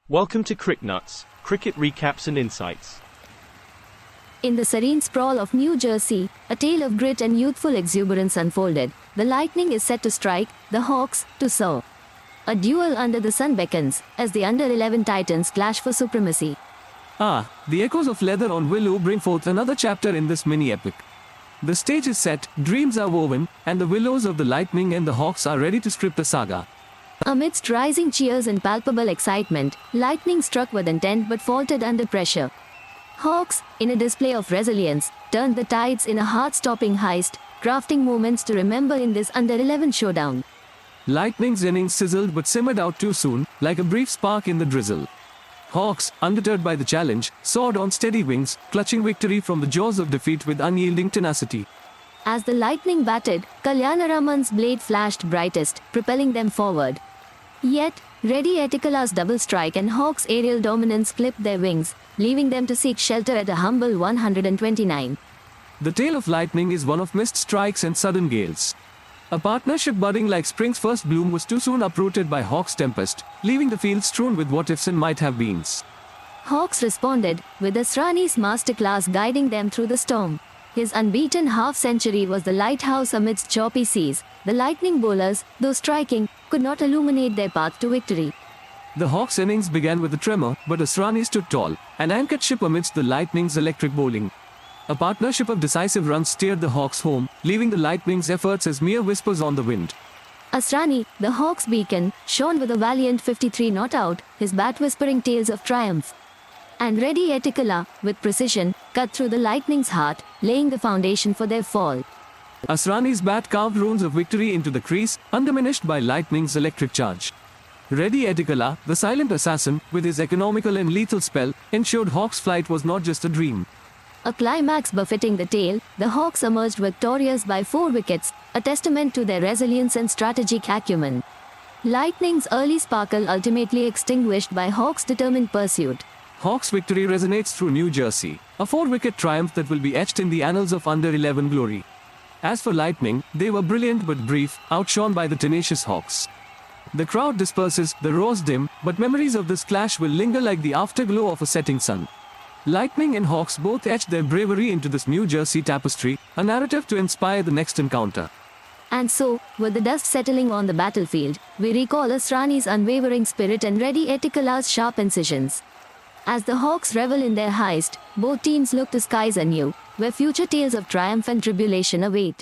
Welcome to CricNuts, cricket recaps and insights. In the serene sprawl of New Jersey, a tale of grit and youthful exuberance unfolded. The Lightning is set to strike, the Hawks to soar. A duel under the sun beckons, as the under-11 Titans clash for supremacy. The echoes of Leather on Willow bring forth another chapter in this mini-epic. The stage is set, dreams are woven, and the Willows of the Lightning and the Hawks are ready to script the saga. Amidst rising cheers and palpable excitement, Lightning struck with intent but faltered under pressure. Hawks, in a display of resilience, turned the tides in a heart-stopping heist, crafting moments to remember in this under-11 showdown. Lightning's innings sizzled but simmered out too soon, like a brief spark in the drizzle. Hawks, undeterred by the challenge, soared on steady wings, clutching victory from the jaws of defeat with unyielding tenacity. As the Lightning batted, Kalyanaraman's blade flashed brightest, propelling them forward. Yet, Reddy Etikala's double strike and Hawks' aerial dominance clipped their wings, leaving them to seek shelter at a humble 129. The tale of Lightning is one of missed strikes and sudden gales. A partnership budding like spring's first bloom was too soon uprooted by Hawks' tempest, leaving the field strewn with what-ifs and might-have-beens. Hawks responded, with Asrani's masterclass guiding them through the storm. His unbeaten half-century was the lighthouse amidst choppy seas. The Lightning bowlers, though striking, could not illuminate their path to victory. The Hawks' innings began with a tremor, but Asrani stood tall, an anchored ship amidst the Lightning's electric bowling. A partnership of decisive runs steered the Hawks home, leaving the Lightning's efforts as mere whispers on the wind. Asrani, the Hawks' beacon, shone with a valiant 53 not out, his bat whispering tales of triumph. And Reddy Etikala, with precision, cut through the Lightning's heart, laying the foundation for their fall. Asrani's bat carved runes of victory into the crease, undiminished by Lightning's electric charge. Reddy Etikala, the silent assassin, with his economical and lethal spell, ensured Hawks' flight was not just a dream. A climax befitting the tale, the Hawks emerged victorious by 4 wickets, a testament to their resilience and strategic acumen. Lightning's early sparkle ultimately extinguished by Hawks' determined pursuit. Hawks' victory resonates through New Jersey, a 4-wicket triumph that will be etched in the annals of under-11 glory. As for Lightning, they were brilliant but brief, outshone by the tenacious Hawks. The crowd disperses, the roars dim, but memories of this clash will linger like the afterglow of a setting sun. Lightning and Hawks both etched their bravery into this New Jersey tapestry, a narrative to inspire the next encounter. And so, with the dust settling on the battlefield, we recall Asrani's unwavering spirit and Reddy Etikala's sharp incisions. As the Hawks revel in their heist, both teams look to skies anew, where future tales of triumph and tribulation await.